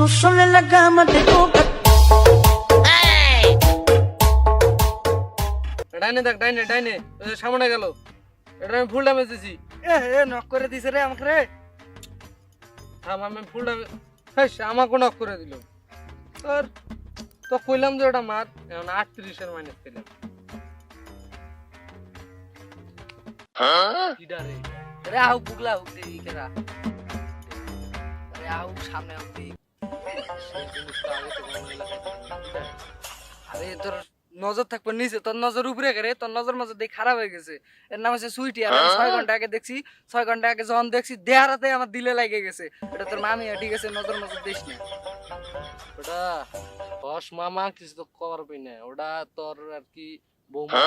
tu sola en la cama te toca. ডাইনে দেখ, ডাইনে ডাইনে সামনে গেল। এটা আমি ফুল ড্যামেজ দিছি। নক করে দিছে রে আমাকে রে। থাম, আমি ফুল ড্যামেজ। হ্যাঁ, আমাকে নক করে দিল। তোর তো কইলাম যে ওটা মার, এখন 38 এর মাইনাস পেলাম। কিডা রে? রে আউ বুগলা হুক দে কেরা। রে আউ সামনে হুক দে। সেই জিনিসটা আগে তো মনে লাগে। আরে তোর নজর থাকবে নিচে, তোর নজর উপরে করে, তোর নজর মাঝে দেখ খারাপ হয়ে গেছে। এর নাম হচ্ছে সুইটি। আর 6 ঘন্টা আগে দেখছি, 6 ঘন্টা আগে যখন দেখছি দেহারাতে আমার দিলে লাগে গেছে। এটা তোর মামি ঠিক আছে, নজর মাঝে দিস না। ওটা বস মামা কিছু তো করবি না, ওটা তোর আর কি বৌমা।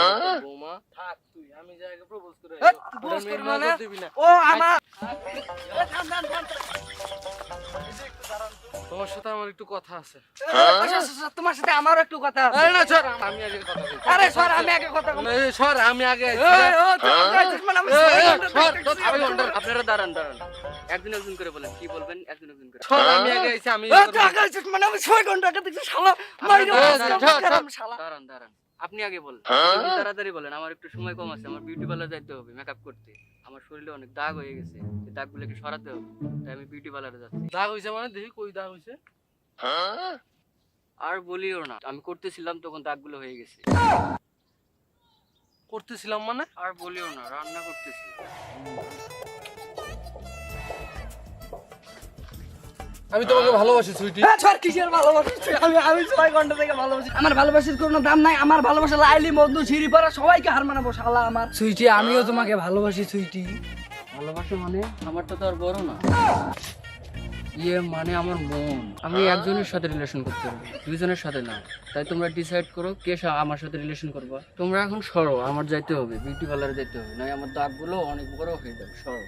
বৌমা থাক তুই, আমি যাকে প্রপোজ করে হেৎ, প্রপোজ করে মানে? দিবি না। ও আমার থাম থাম থাম। তোমার সাথে আমার একটু কথা আছে। আচ্ছা, তোমার সাথে আমারও একটু কথা আছে। আরে না সর, আমি আগে কথা বলি। আরে সর, আমি আগে কথা বলবো। এই সর, আমি আগে আইছি। আমি সর, তোর আমি অন্ডার। আপনারা দাঁড়ান দাঁড়ান, একজন একজন করে বলেন, কি বলবেন একজন একজন করে। সর, আমি আগে আইছি, আমি আমি 6 ঘন্টা আগে দেখছি শালা মাইরা শালা। দাঁড়ান দাঁড়ান, আপনি আগে বলেন, একটু তাড়াতাড়ি বলেন, আমার একটু সময় কম আছে, আমার বিউটি পার্লার যাইতে হবে মেকআপ করতে, আমার শরীরে অনেক দাগ হয়ে গেছে, এই দাগগুলোকে সরাতে হবে, তাই আমি বিউটি পার্লারে যাচ্ছি। দাগ হইছে মানে? দেখি কই দাগ হইছে। আর বলিও না, আমি করতেছিলাম তখন দাগগুলো হয়ে গেছে। করতেছিলাম মানে? আর বলিও না, রান্না করতেছি। আমি তোমাকে ভালোবাসি সুইটি। ছড় কিসের ভালোবাসি? আমি 6 ঘন্টা থেকে ভালোবাসি। আমার ভালোবাসার কোনো দাম নাই। আমার ভালোবাসা লাইলি বন্ধু ছিড়ি পাড়া সবাইকে হার মানাবো শালা আমার। সুইটি, আমিও তোমাকে ভালোবাসি সুইটি। ভালোবাসা মানে আমারটা তো আর বড় না, ইয়ে মানে আমার মন। আমি একজনের সাথে রিলেশন করতে পারবো, দুইজনের সাথে না। তাই তোমরা ডিসাইড করো কে আমার সাথে রিলেশন করবা। তোমরা এখন সরো, আমার যাইতে হবে, বিউটি পার্লারে যাইতে হবে, নয় আমার দাগগুলো অনেক বড় হয়ে যাবে। সরো।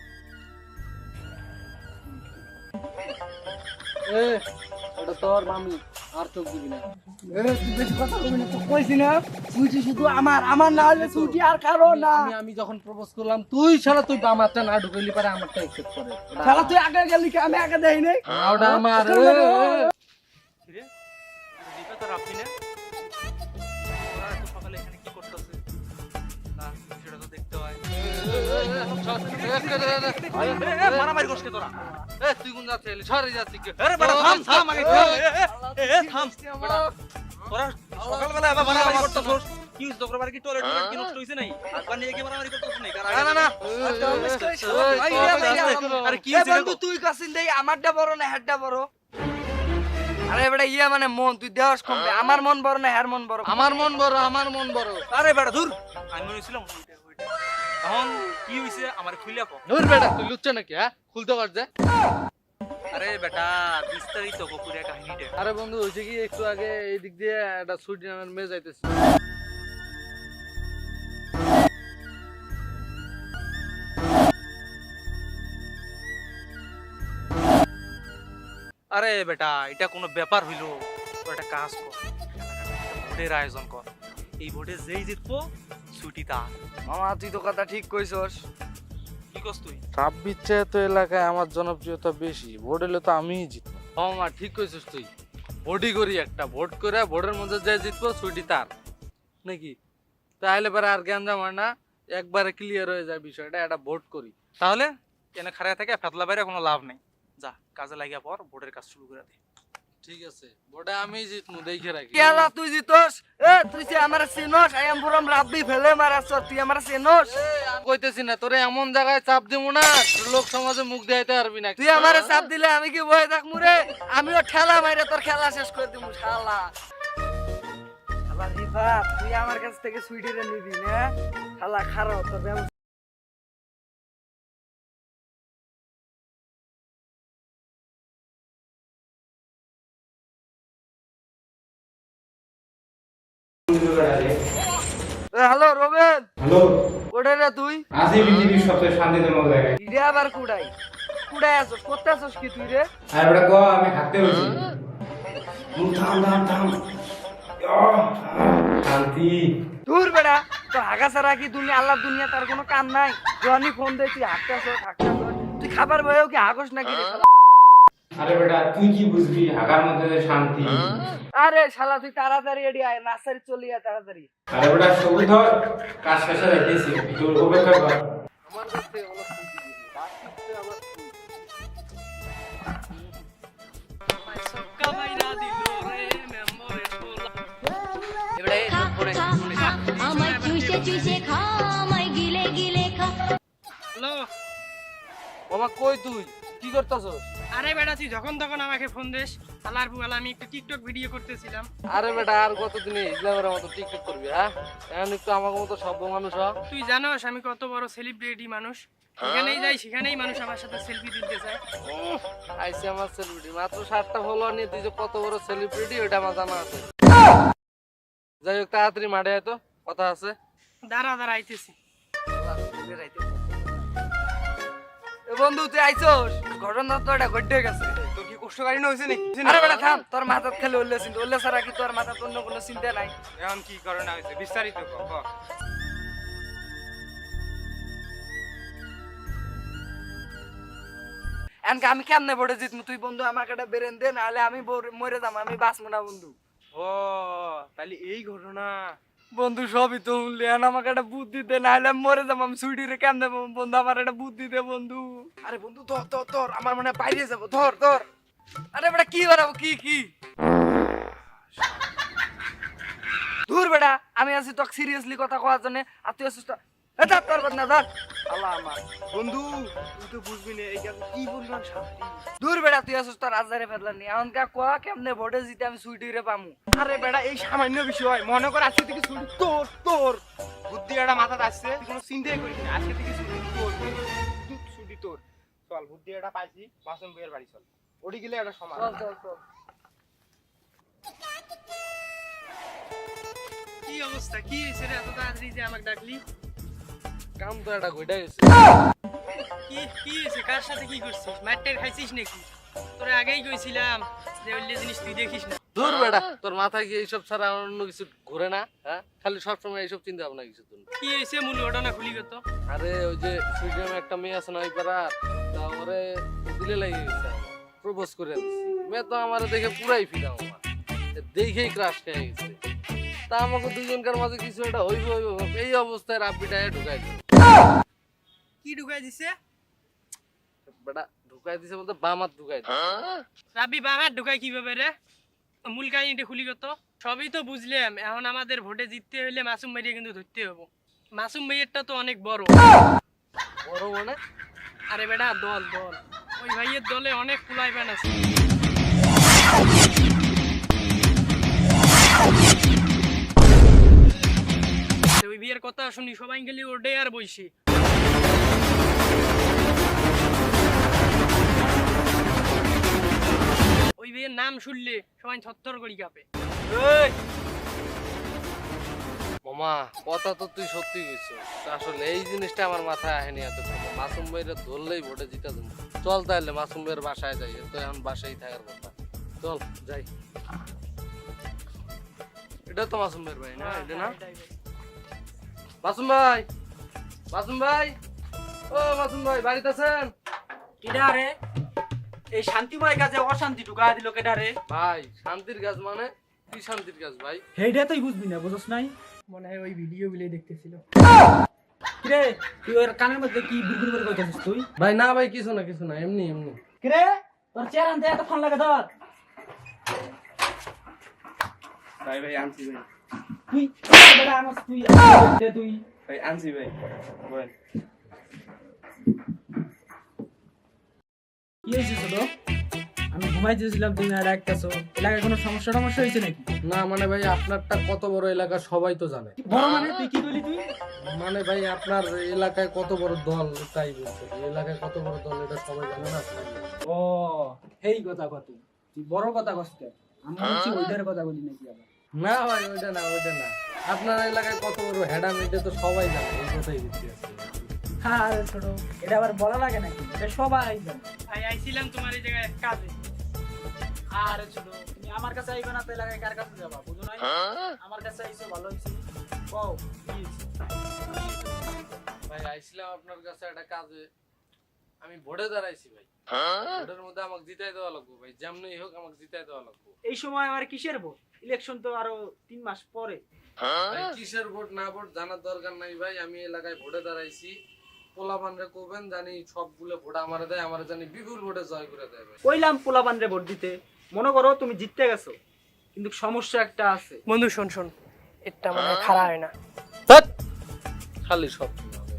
ওটা তোর মামি, আর চোখ দিবি না। তুই বেশি কথা বলবি না, তো কইছি না সুইটি শুধু আমার না হলে সুইটি আর কারো না। আমি যখন প্রপোজ করলাম, তুই শালা তুই আমারটা না ঢুকাইলি পারে আমারটা অ্যাকসেপ্ট করে। শালা তুই আগে গেলি কি আমি আগে দেই নাই? ওটা আমার। রে দীপা তোর আপনি না, ওরা এত সকালে এখানে কি করতেছে? না সেটা তো দেখতে হয়। মারামারি করছিস তোরা? তুই কোন যাচ্ছে? সরে যাচ্ছি। আরে বেটা থাম থাম, আগে থাম। তোরা সকালবেলা আবার মারামারি করতেছস? কি হইছে তোর বাড়ি কি টয়লেট কি নষ্ট হইছে নাই? একবার নিয়ে গিয়ে মারামারি করতেছস নাকি? না না, আরে কি এ হইছে বন্ধু তুই কাছিন দেই, আমারটা বড় না হেডটা বড়? আরে বেটা ইয়া মানে মন, তুই দেহস কমবে। আমার মন বড় না হের মন বড়? আমার মন বড়, আমার মন বড়। আরে বেটা দূর, আমি মনে ছিলাম এখন কি হইছে আমার খুইলা কো। ধুর বেটা, তুই লুচ্ছ নাকি? হ্যাঁ, খুলতে পারছে? আরে বেটা বিস্তারিত পুরো কাহিনীটা। আরে বন্ধু, হয়েছে কি, একটু আগে এই দিক দিয়ে একটা সুইটি নামের মেয়ে যাইতেছে। আরে বেটা এটা কোনো ব্যাপার হইলো? তো একটা কাজ কর, ভোটের আয়োজন কর, এই ভোটে যেই জিতবো ছুটি তার। মামা তুই তো কথা ঠিক কইছস। কি করছ তুই? 26 চেয়ে তো এলাকায় আমার জনপ্রিয়তা বেশি, ভোট এলে তো আমিই জিতবো। হ্যাঁ মা, ঠিক কইছিস তুই। ভোটই করি একটা, ভোট করে ভোটের মধ্যে যে জিতবো ছুটি তার, নাকি? তাহলে পরে আর জ্ঞান জামার না, একবারে ক্লিয়ার হয়ে যায় বিষয়টা। একটা ভোট করি। তাহলে এনে খাড়ায় থাকে ফেতলা বাইরে কোনো লাভ নেই, যা কাজে লাগিয়া পর, ভোটের কাজ শুরু করে দে। ঠিক আছে, ভোটে আমি জিতমু, দেখে রাখি। কেলা তুই জিতস? তুই যে আমার চিনস? আই এম ফ্রম রাব্বি ফেলে মারাছ, তুই আমার চিনস? কইতেছি না তোরে এমন জায়গায় চাপ দিমু না, লোক সমাজে মুখ দেখাইতে পারবি না। তুই আমারে চাপ দিলে আমি কি বয়ে থাকমু রে? আমিও ঠেলা মাইরে তোর খেলা শেষ করে দিমু শালা। শালা রিফা, তুই আমার কাছ থেকে সুইটিরে নিবি না? শালা খারাপ তোর ব্যবস্থা। হ্যালো রবেন। হ্যালো, কোথায় রে তুই? আছি পৃথিবীর সবচেয়ে শান্তিজনক জায়গায়। ইরে আবার কুড়াই কুড়াই আসছ? করতে আসছ কি তুই রে? আর বেটা ক, আমি হাঁটতে বলছি। থাম থাম থাম। শান্তি। দূর বেড়া, তোর হাগা ছাড়া কি দুনিয়া আল্লাহ দুনিয়া তার কোনো কাম নাই? জনি ফোন দে, তুই হাঁটতে আসছ। তুই খাবার বয়েও কি হাগস নাকি রে? আরে বেটা তুই কি বুঝবি হাগার মধ্যে যে শান্তি। আরে শালা তুই তাড়াতাড়ি এডি আয়, নার্সারি চলে আয় তাড়াতাড়ি। আরে বেটা সবুজ ধর, কাজ শেষে রেখেছি, তোর অপেক্ষা কর। আমার কাছে অনেক খুশি দিবি। কাজ করতে আমার খুশি। এবারে এই লোক পরে আমায় চুষে চুষে খা আমায় গিলে গিলে খা। হ্যালো, মামা কই তুই কি করতেছস? আরে বেটা তুই যখন তখন আমাকে ফোন দিস। আলার বুয়ালা আমি একটা টিকটক ভিডিও করতেছিলাম। আরে বেটা আর কতদিনে ইসলামের মতো টিকটক করবি? হ্যাঁ এখন একটু আমাকে মতো সভ্য মানুষ হ। তুই জানোস আমি কত বড় সেলিব্রিটি মানুষ, যেখানেই যাই সেখানেই মানুষ আমার সাথে সেলফি তুলতে চায়। আইসি আমার সেলিব্রিটি মাত্র 7টা ফলোয়ার নিয়ে তুই যে কত বড় সেলিব্রিটি ওটা আমার জানা আছে। যাই হোক তাড়াতাড়ি মাঠে আয় তো, কথা আছে। দাঁড়া দাঁড়া আইতেছি। এ বন্ধু তুই আইছস? ঘটনা তো এটা ঘটে গেছে। তোর কি কষ্টকারী না হইছে নাকি? আরে বেটা থাম, তোর মাথাত খালি উল্লে চিন্তা, উল্লে ছাড়া কি তোর মাথাত অন্য কোনো চিন্তা নাই? এখন কি ঘটনা হয়েছে বিস্তারিত ক। এনকে আমি কেমনে ভোটে জিতমু? তুই বন্ধু আমাকে একটা বেরেন দে, নাহলে আমি মরে যাম, আমি বাঁচবো না বন্ধু। ও তাহলে এই ঘটনা। বন্ধু সবই তো শুনলি, এখন আমাকে একটা বুদ্ধি দে, নাহলে আমি মরে যাবো। আমি সুইটি রে কেমনে পাবো? বন্ধু আমার একটা বুদ্ধি দে বন্ধু। আরে বন্ধু ধর ধর ধর, আমার মানে বাইরে যাবো, ধর ধর। আরে বেটা কি বানাবো? কি দূর বেটা, আমি আছি তোকে সিরিয়াসলি কথা কওয়ার জন্য, আর তুই আছিস এটা তোর কথা না ধর। আল্লাহ আমার বন্ধু তুই তো বুঝবি না এই কি পরিমাণ শান্তি। দূর বেটা, তুই আছিস তোর রাজারে ফেললাম নি। এখন কা কোয়া কেমনে ভোটে জিতে আমি সুইটি রে পামু? আরে বেটা এই সামান্য বিষয়, মনে কর আজকে থেকে ছুটি তোর তোর বুদ্ধি একটা মাথাতে আসছে, তুই কোনো চিন্তাই করিস না, আজকে থেকে ছুটি তোর, ছুটি তোর। চল বুদ্ধি একটা পাইছি, মাসুম ভাইয়ের বাড়ি চল, ওটি গেলে একটা সমাজ। চল। কি অবস্থা? কি হয়েছে রে এত তাড়াতাড়ি যে আমাকে ডাকলি? কাম তো একটা ঘুইটা গেছে। কি হয়েছে? কার সাথে কি করছিস? মারটের খাইছিস নাকি? তোরে আগেই কইছিলাম যে ওইলে জিনিস তুই দেখিস না। দূর বেটা, তোর মাথায় কি এইসব ছাড়া অন্য কিছু ঘুরে না? হ্যাঁ খালি সবসময় এইসব চিন্তা ভাবনা কিছু তোর। কি হয়েছে মূল ঘটনা খুলি কত? আরে ওই যে সুইডেনে একটা মেয়ে আছে না ওই পাড়ার, তা ওরে দিলে লেগে গেছে, প্রপোজ করে দিচ্ছি। মেয়ে তো আমার দেখে পুরাই ফিরা, আমার দেখেই ক্রাশ খেয়ে গেছে। তা আমাকে দুজনকার মাঝে কিছু একটা হইব, এই অবস্থায় রাব্বিটায় ঢুকাই দিল। কি ঢুকাই দিছে? বেটা ঢুকাই দিছে বলতে বামাত ঢুকাই দিছে। রাব্বি বাহার ঢুকাই কিভাবে রে? মূল কাহিনীটা খুলি কত? সবই তো বুঝলাম, এখন আমাদের ভোটে জিততে হইলে মাসুম ভাইকে কিন্তু ধরতে হবে। মাসুম ভাইয়েরটা তো অনেক বড়। বড় মানে? আরে বেটা দল ওই ভাইয়ের দলে অনেক কুলাই প্যান আছে। ওই বিয়ের কথা শুনি সবাই গেলে ওডে আর বইসি। ওই বিয়ের নাম শুনলে সবাই থরথর করি কাঁপে। মামা কথা তো তুই সত্যি কইছিস, আসলে এই জিনিসটা আমার মাথায় আসেনি এত। মাসুম ভাইরা ধরলেই ভোটে জিতা দেবো। চল তাহলে মাসুম ভাইয়ের বাসায় যাই, তো এখন বাসায় থাকার কথা। চল যাই। এটা তো মাসুম ভাইয়ের ভাই না? এটা না মাসুম ভাই? মাসুম ভাই, ও মাসুম ভাই বাড়িতে আছেন? কিডা রে? এই শান্তিময় কাজে অশান্তি ঢুকায় দিল কেডা রে? ভাই শান্তির কাজ মানে কি শান্তির কাজ ভাই? হেইডা তুই বুঝবি না, বুঝছ নাই? মনে হয় ওই ভিডিও গুলো দেখতেছিল। কিরে তুই ওর কানের মধ্যে কি বুড়বুড় করে কইতাছিস তুই? ভাই না ভাই কিছু না এমনি। কিরে তোর চেহারা আনতে এত ফোন লাগে ধর। ভাই ভাই আনছি ভাই, তুই বেটা আনস তুই দে তুই। ভাই আনছি ভাই, বল। কি হইছে ছোট? আমি ঘুমাইতেছিলাম, তুমি আর ডাকতেছো। এলাকায় কোনো সমস্যা হয়েছে নাকি? না মানে ভাই আপনারটা কত বড় এলাকা সবাই তো জানে। বড় মানে তুই কি কইলি তুই? মানে ভাই আপনার এলাকায় কত বড় দল তাই বলছে। এলাকায় কত বড় দল এটা সবাই জানে না? ও হেই কথা কত, তুই বড় কথা কষ্ট। আমি বলছি ওইটার কথা বলি নাকি আবার? না ভাই ওইটা না। আপনার এলাকায় কত বড় হেডাম এটা তো সবাই জানে, এই কথাই বুঝতে আছে। হ্যাঁ ছোট, এটা আবার বলা লাগে নাকি? এটা সবাই জানে। ভাই আইছিলাম তোমার এই জায়গায় কাজে। আরে ছোট, তুমি আমার কাছে আইবে না তো এলাকায় কার কাছে যাবা? বুঝো নাই? আমার কাছে আইছো ভালো হইছে। কও কি হইছে? ভাই আইছিলাম আপনার কাছে একটা কাজে। আমি ভোটে দাঁড়াইছি ভাই, ভোটের মধ্যে আমাকে জিতাই দেওয়া লাগবে ভাই, যেমনই হোক আমাকে জিতাই দেওয়া লাগবে। এই সময় আর কিসের ভোট? ইলেকশন তো আরো 3 মাস পরে। ভাই কিসের ভোট না ভোট জানার দরকার নাই ভাই, আমি এলাকায় ভোটে দাঁড়াইছি। পোলাপানরে কবেন জানি সবগুলো ভোট আমারে দেয়, আমারে জানি বিপুল ভোটে জয় করে দেয় ভাই। কইলাম পোলাপানরে ভোট দিতে, মনে করো তুমি জিততে গেছো, কিন্তু সমস্যা একটা আছে। বন্ধু শোন শোন, এটা মানে খারাপ হয় না। ধ্যাৎ, খালি সব শোনা হবে।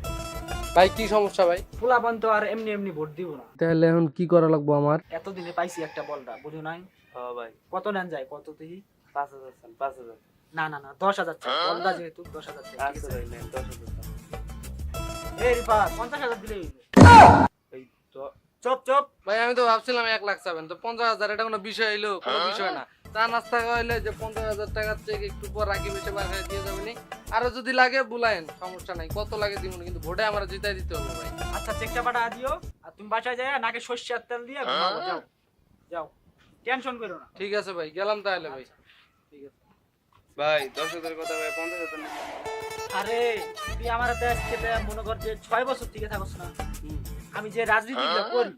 ভাই কি সমস্যা ভাই? পোলাপান তো আর এমনি এমনি ভোট দিব না। তাহলে এখন কি করা লাগবে আমার? এতদিনে পাইছি একটা বলটা, বুঝো নাই? হ্যাঁ ভাই, কত নেন যায়, কত দেখি? 5000 চান, 5000। না না না, 10,000 চাই। বলদা যেহেতু 10,000 চাই। ঠিক আচ্ছা আছে? ভাই, নেন 10000 চান। এই রিফা 50,000 দিলেই হইলো। এই তো চুপ চুপ। ভাই আমি তো ভাবছিলাম 1 লাখ চাবেন, তো 50,000 এটা কোনো বিষয় হইলো? কোনো বিষয় না। চা নাস্তা খাওয়াইলে যে 50,000 টাকার চেক একটু পর রাখি বেশি বার হয়ে দিয়ে যাবেনি। আরো যদি লাগে বুলায়েন, সমস্যা নাই, কত লাগে দিমুন, কিন্তু ভোটে আমার জিতাই দিতে হবে ভাই। আচ্ছা চেকটা পাঠা দিও, আর তুমি বাসায় যায় নাকে সরষের তেল দিয়ে ঘুমাবো। যাও যাও, টেনশন করো না। ঠিক আছে ভাই, গেলাম তাহলে ভাই। ঠিক আছে ভাই 10000 কথা ভাই, 50,000 নেন। আরে তুই আমার হাতে আজকে মনে কর যে 6 বছর থেকে থাকস না, আমি যে রাজনীতিগুলো করি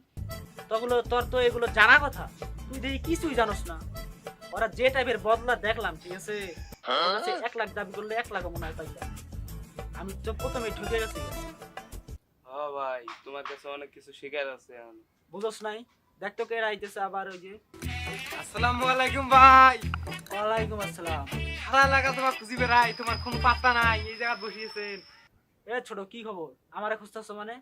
তগুলো তোর তো এগুলো জানা কথা, তুই দেখি কিছুই জানোস না। ওরা যে টাইপের বদলা দেখলাম, ঠিক আছে, ওর কাছে 1 লাখ দাবি করলে 1 লাখ মনে হয় পাইতাম। আমি তো প্রথমে ঠকে গেছি। হ্যাঁ ভাই, তোমার কাছে অনেক কিছু শেখার আছে এখন। বুঝোস নাই? দেখ তো কে আইতেছে আবার। ওই যে আসসালামু আলাইকুম ভাই। ওয়ালাইকুম আসসালাম। সারা লাগা তোমার খুঁজি বেড়াই, তোমার কোনো পাত্তা নাই, এই জায়গায় বসিয়েছেন। এ ছোট, কি খবর? আমারে খুঁজতেছো মানে?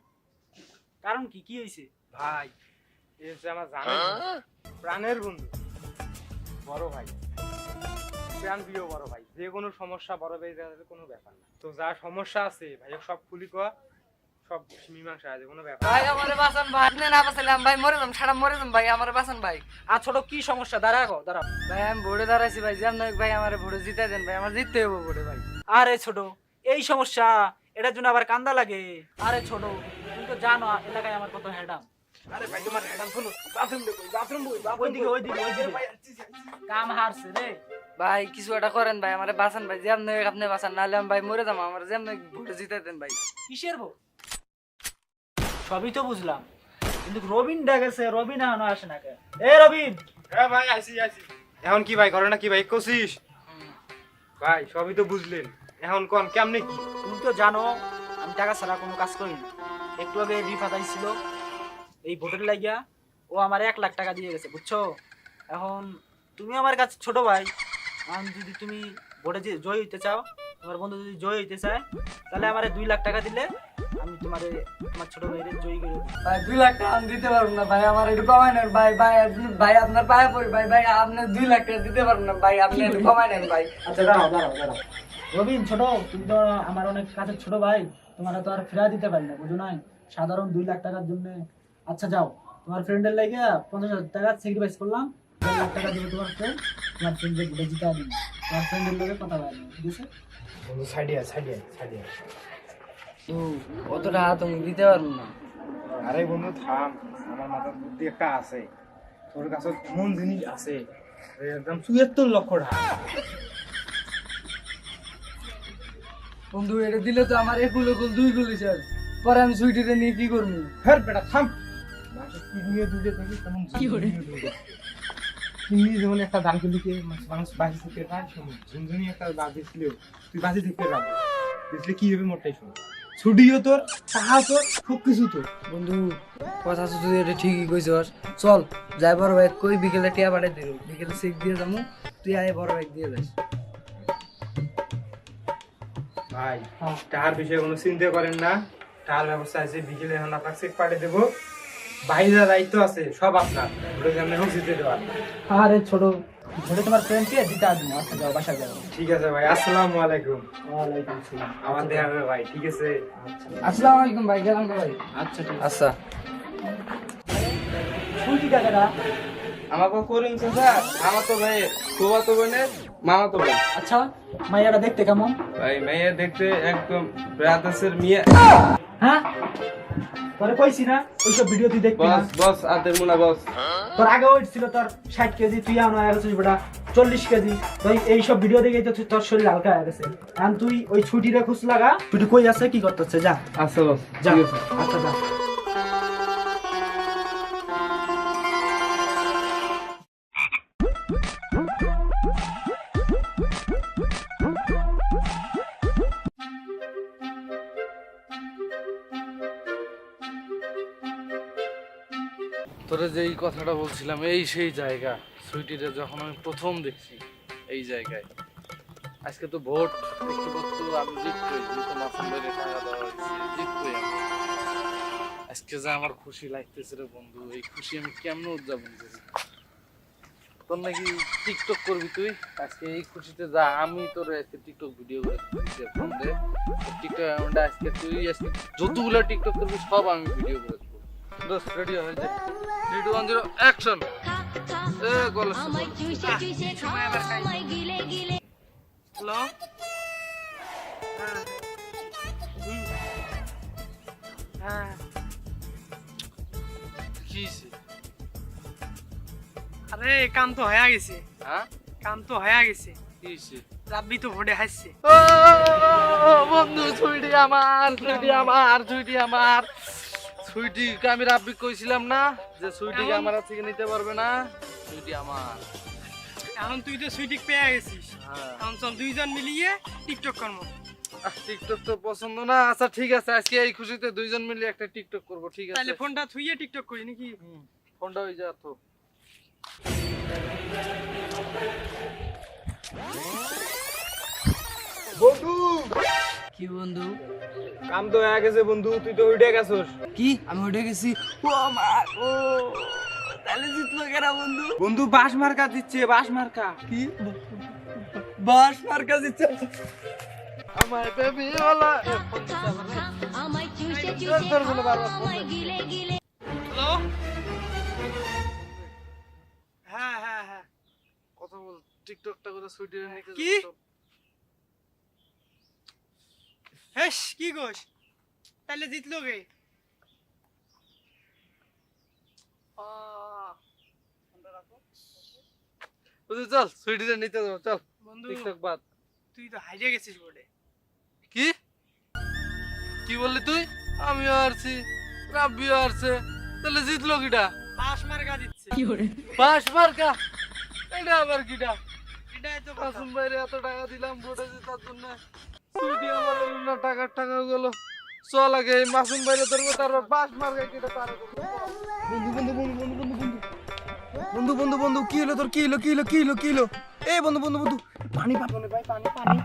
কারণ কি, কি হয়েছে? ভাই এই হচ্ছে আমার জানের বন্ধু, প্রাণের বন্ধু, বড় ভাই, প্রাণ প্রিয় বড় ভাই। যে কোনো সমস্যা বড় ভাই যাবে, কোনো ব্যাপার না। তো যা সমস্যা আছে ভাই সব খুলি কর, সব মীমাংসা আছে, কোনো ব্যাপার ভাই আমারে বাঁচান ভাই, আপনি না বাঁচাইলাম ভাই মরে যাম, সারা মরে যাম ভাই, আমারে বাঁচান ভাই। আর ছোট কি সমস্যা? দাঁড়াও দাঁড়াও। ভাই আমি ভোটে দাঁড়াইছি ভাই, যেমন হোক ভাই আমারে ভোটে জিতাই দেন ভাই, আমার জিততে হবে ভোটে ভাই। আরে ছোট, এই সমস্যা, এটার জন্য আবার কান্দা লাগে? আরে ছোট, তুমি তো জানো এলাকায় আমার কত হ্যাডাম। আরে ভাই তোমার ম্যাডাম শুনো, বাথরুম দেখো, বাথরুম বই, ওইদিকে ওইদিকে ওইদিকে কাম হারছে রে। ভাই কিছু একটা করেন ভাই, আমারে বাঁচান ভাই, যেমন হোক আপনি বাঁচান, নাহলে আমি ভাই মরে যাম, আমার যেমন হোক ভোটে জিতাই দেন ভাই। কিসের ভোট? সবই তো বুঝলাম, কিন্তু রবিন ডাকেছে, রবিন এখনো আসে না কে? এ রবিন! হ্যাঁ ভাই, আসি আসি। এখন কি ভাই করে না কি ভাই কোশিস? ভাই সবই তো বুঝলেন, এখন কোন কেমনে কি? তুমি তো জানো আমি টাকা ছাড়া কোনো কাজ করি না। একটু আগে রিফাত আইছিল এই ভোটের লাগিয়া, ও আমার 1 লাখ টাকা দিয়ে গেছে, বুঝছো? এখন তুমি আমার কাছে ছোট ভাই, এখন যদি তুমি ভোটে জয় হইতে চাও, তোমার বন্ধু যদি জয় হইতে চায়, তাহলে আমারে 2 লাখ টাকা দিলে আমি তোমার ছোট ভাইয়ের জয়ী করে দেব। ভাই 2 লাখ টাকা আমি দিতে পারবো না ভাই, আমার একটু কমাই নেন ভাই, ভাই ভাই আপনার পায়ে পড়ি ভাই, ভাই আপনি 2 লাখ টাকা দিতে পারবেন না ভাই, আপনি একটু কমাই নেন ভাই। আচ্ছা দাঁড়াও দাঁড়াও দাঁড়াও। রবিন ছোট, তুমি তো আমার অনেক কাছের ছোট ভাই, তোমার তো আর ফেরা দিতে পারি না, বুঝো নাই? সাধারণ 2 লাখ টাকার জন্য। আচ্ছা যাও, তোমার ফ্রেন্ডের লাগে 50,000 টাকা স্যাক্রিফাইস করলাম, 1 লাখ টাকা দেবে তোমার ফ্রেন্ড, তোমার ফ্রেন্ডের ভোটে জিতা দিন। তোমার ফ্রেন্ডের লগে কথা বলবে, ঠিক আছে? বন্ধু সাইডিয়া সাইডিয়া সাইডিয়া। অত টাকা তুমি দিতে পারবো না। আরে বন্ধু থাম, আমার মাথার বুদ্ধি একটা আছে, তোর কাছে এমন জিনিস আছে একদম 74 লক্ষ টাকা। বন্ধু এটা দিলে তো আমার 1 কুল 2 কুল স্যার, পরে আমি সুইটিতে নিয়ে কি করবো? হ্যাঁ বেটা থাম, মানুষের কিডনিও দুধে থাকি তেমন কিডনি যেমন একটা দান করলিকে মানুষ বাজি থেকে ঝুনঝুনি একটা বাজি ছিল, তুই বাজি থেকে রাখবি, দেখলে কি হবে মোটাই শোন, ছুটিও তোর, টাকা তোর, সব কিছু তোর। বন্ধু কথা তো তুই এটা ঠিকই কইছস, চল যাই বড় ভাই কই বিকেলে টিয়া পাঠাই দিল, বিকেলে চেক দিয়ে যাবো, তুই আয় বড় ভাই দিয়ে যাস। ভাই টাকার বিষয়ে কোনো চিন্তা করেন না, টাকার ব্যবস্থা আছে, বিকেলে এখন আপনাকে চেক পাঠিয়ে দেবো, বাইরের দায়িত্ব আছে সব আপনার, ওটা যেমন হোক জিতে দেওয়ার। আরে ছোট, ভোটে তোমার ফ্রেন্ডকে জিতা দিন। আচ্ছা যাও, বাসায় যাও। ঠিক আছে ভাই, আসসালামু আলাইকুম। ওয়ালাইকুম আসসালাম। আমার দেখা হবে ভাই, ঠিক আছে? আসসালামু আলাইকুম ভাই, গেলাম তো ভাই। আচ্ছা ঠিক আচ্ছা শুনছি টাকাটা। আমাকে করিম চাচা, আমার তো ভাই খুবা তো বোনের মামা তো ভাই। আচ্ছা মাইয়াটা দেখতে কেমন? ভাই মেয়ে দেখতে একদম ব্রাদার্সের মেয়ে। হ্যাঁ তোরে কইছি না ওইসব ভিডিও তুই দেখবি না? বস বস আদের মুনা বস। তোর আগে ওয়েট ছিল তোর 60 কেজি, তুই এখন হয়ে গেছিস বেটা 40 কেজি। তুই এইসব ভিডিও দেখেই তো তোর শরীর হালকা হয়ে গেছে। এখন তুই ওই ছুটিরে খুশ লাগা, ছুটি কই আছে কি করতেছে, যা আচ্ছা বস, যা। ঠিক আছে। আচ্ছা যা। তোরে যে এই কথাটা বলছিলাম, এই সেই জায়গা। সুইটিরে যখন আমি প্রথম দেখছি এই জায়গায়। আজকে তো ভোট একটু করতো, আমি জিতবই, যেহেতু মাসুম ভাইয়ের টাকা দেওয়া হয়েছে, জিতবই আমি। আজকে যে আমার খুশি লাগতেছে রে বন্ধু, এই খুশি আমি কেমনে উদযাপন করি? তোর নাকি টিকটক করবি তুই? আজকে এই খুশিতে যা, আমি তোর আজকে টিকটক ভিডিও করে টিকটক অ্যাকাউন্টে আজকে তুই আজকে যতগুলো টিকটক করবি সব আমি ভিডিও করে দেবো। দোস্ত রেডি হয়ে যা। 3 2 1 0 অ্যাকশন। এ গলা আমায় চুষে চুষে খা আমায় গিলে গিলে হ্যালো হ্যাঁ কি হইছে? আরে কাম তো হয়ে গেছে, হ্যাঁ কাম তো হয়ে গেছে। কি হইছে? রাব্বি তো ভোটে হাসছে। ও বন্ধু, সুইটি আমার, সুইটি আমার, সুইটি আমার। সুইটিকে আমি রাব্বি কইছিলাম না যে সুইটিকে আমার কাছ থেকে নিতে পারবে না? সুইটি আমার। এখন তুই তো সুইটিক পেয়ে গেছিস, হ্যাঁ। এখন চল দুইজন মিলিয়ে টিকটক করবো। টিকটক তো পছন্দ না। আচ্ছা ঠিক আছে, আজকে এই খুশিতে দুইজন মিলে একটা টিকটক করব, ঠিক আছে? তাহলে ফোনটা থুইয়ে টিকটক করি নাকি? ফোনটা হয়ে যা তো। বন্ধু কি বন্ধু? কাম তো হয়ে গেছে বন্ধু, তুই তো উঠে গেছস। কি আমি উঠে গেছি? ও আমার, ও তাহলে জিতলো কেনা বন্ধু? বন্ধু বাস মার্কা দিচ্ছে, বাস মার্কা। কি বাস মার্কা দিচ্ছে? আমার বেবি ওলা আমায় চুষে চুষে খা আমায় গিলে গিলে হ্যালো হ্যাঁ হ্যাঁ হ্যাঁ কথা বল। টিকটকটা করে সুইটির নিতে কি? যাবো তো। হেস কি গোস, তাহলে জিতলো গে? বুঝলি, চল সুইটির নিতে যাবো, চল। বন্ধু টিকটক বাদ। তুই তো হারিয়ে গেছিস ভোটে। কি কি বললি তুই? আমিও হারছি, রাব্বিও হারছে, তাহলে জিতলো কিটা? বাস মার্কা দিচ্ছে। বাস মার্কা? এটা আবার কিটা? এটাই তো কথা। মাসুম ভাইরে এত টাকা দিলাম ভোটে জেতার জন্য, সুইটি আমার হলো না, টাকা গেল। চল আগে এই মাসুম ভাইরে ধরবো, তারপর বাস মার্কা কিটা তার বন্ধু বন্ধু বন্ধু বন্ধু বন্ধু বন্ধু বন্ধু বন্ধু বন্ধু কি হলো তোর? কি হলো কি হলো কি হলো কি হলো? এ বন্ধু বন্ধু বন্ধু পানি পাবো ভাই, পানি পানি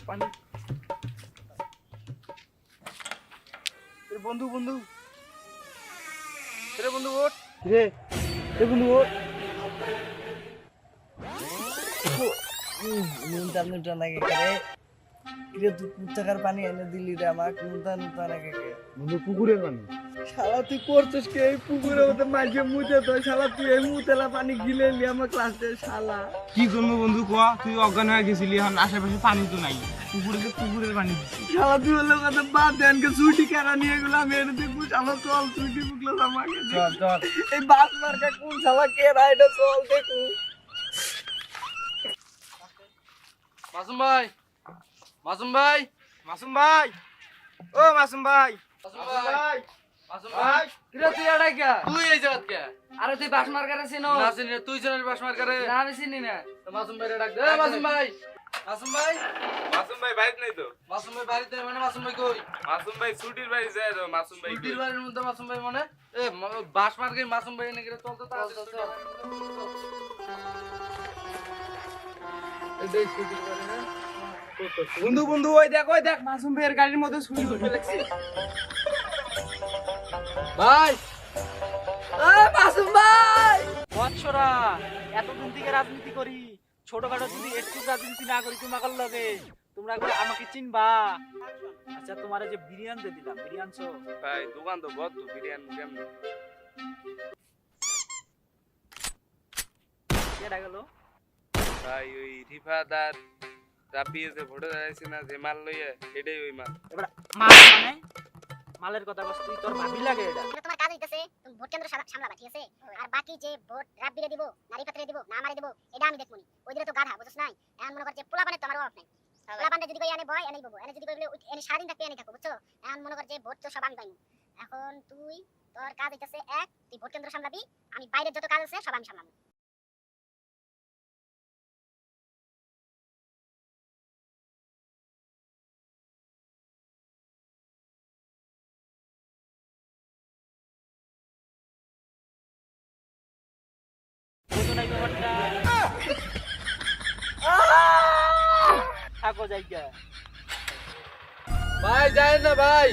পানি। এ বন্ধু বন্ধু, রে বন্ধু ওঠ রে, এ বন্ধু ওঠ। নুনটা নুনটা লাগে করে কিরে, তুই পুস্তকার পানি এনে দিলি রে আমাকে, নুনটা নুনটা লাগে কে? বন্ধু পুকুরের পানি। শালা তুই করছিস কি এই পুকুরের মধ্যে মাঝে মুতে? তো শালা তুই এই মুতেলা পানি গিলে লি আমার ক্লাসে শালা। কি করবো বন্ধু ক? তুই অজ্ঞান হয়ে গেছিলি, এখন আশেপাশে পানি তো নাই, পুকুরে তো পুকুরের পানি দিচ্ছি। শালা তুই হলো কথা বাদ দেন কে, সুইটি কেনা নিয়ে গেলো আমি এনে দেখবো। শালা চল সুইটি বুকলো আমাকে চল চল। এই বাস মার্কা কোন শালা কে রাইডে, চল দেখু। মাসুম ভাই, মাসুম ভাই, মাসুম ভাই, ও মাসুম ভাই, মাসুম মাসুম ভাই, ভাই, মাসুম ভাই। ভাই। কিরে তুই এটা কে? তুই এই জায়গা কে? আরে তুই বাস মার্কা রে চিনো? না চিনি না, তুই জানিস বাস মার্কা রে? না আমি চিনি না। তো মাসুম ভাইরে ডাক দে। এ মাসুম ভাই, মাসুম ভাই, মাসুম ভাই বাইক নাই তো। মাসুম ভাই বাড়িতে মানে? মাসুম ভাই কই? মাসুম ভাই ছুটির বাড়ি যায় তো। মাসুম ভাই ছুটির বাড়ির মধ্যে মাসুম ভাই মানে? এ বাস মার্কে মাসুম ভাই নাকি রে? চল তো তাড়াতাড়ি। এটাই ছুটির বাড়ি না? বন্ধু বন্ধু ওই দেখ মাসুম ভাইয়ের গাড়ির মধ্যে চুরি করে ফেলেছে। ভাই, মাসুম ভাই বৎসরা, এতদিন থেকে রাজনীতি করি, ছোটখাটো যদি একটু রাজনীতি না করি তোমাকে লগে, তোমরা কি আমাকে চিনবা? আচ্ছা তোমার যে বিরিয়ানি দিয়ে দিলাম, বিরিয়ানি সো ভাই দোকান তো বদ্ধ, বিরিয়ানি কেমনে? কেডা গেল? ভাই ওই রিফাদার রাবিয়ে যে ভোটে দাঁড়াইছে না, যে মাল লইয়া, এটাই ওই মাল। এবার মাল মানে মালের কথা বস, তুই তোর ভাবি লাগে এটা? এটা তোমার কাজ হইতেছে তুমি ভোট কেন্দ্র সামলাবা, ঠিক আছে? আর বাকি যে ভোট রাব্বিরে দিব না রিফাতরে দিব না আমারে দিব এটা আমি দেখবনি। ওই দিনে তো গাধা বুঝছ নাই? এখন মনে কর যে পোলাপানে তো আমার অভাব নাই, পোলাপানে যদি কই এনে বয় এনেই বলবো, এনে যদি কই বলে এনে সারাদিন থাকবে এনে থাকো, বুঝছো? এখন মনে কর যে ভোট তো সব আমি পাইনি। এখন তুই তোর কাজ হইতেছে এক, তুই ভোট কেন্দ্র সামলাবি, আমি বাইরের যত কাজ আছে সব আমি সামলাবো। নাই ব্যাপারটা। থাকো জায়গা। ভাই যাই না ভাই,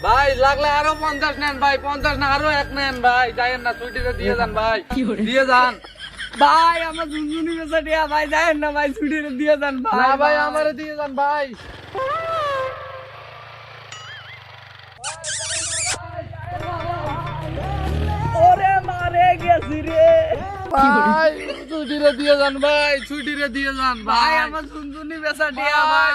ভাই লাগলে আরো 50 নেন ভাই, 50 না আরো 1 নেন ভাই, যাইয়েন না, ছুটিতে দিয়ে যান ভাই, দিয়ে যান। ভাই আমার ঝুনঝুনি বেচা দিয়া ভাই যায় না ভাই, ছুটি দিয়ে যান ভাই। না ভাই আমারে দিয়ে যান ভাই। ওরে মারে গেছি রে ভাই ছুটিরে দিয়ে যান ভাই, ছুটিরে দিয়ে যান ভাই, ভাই। আমার ঝুনঝুনি বেচা দিয়া ভাই।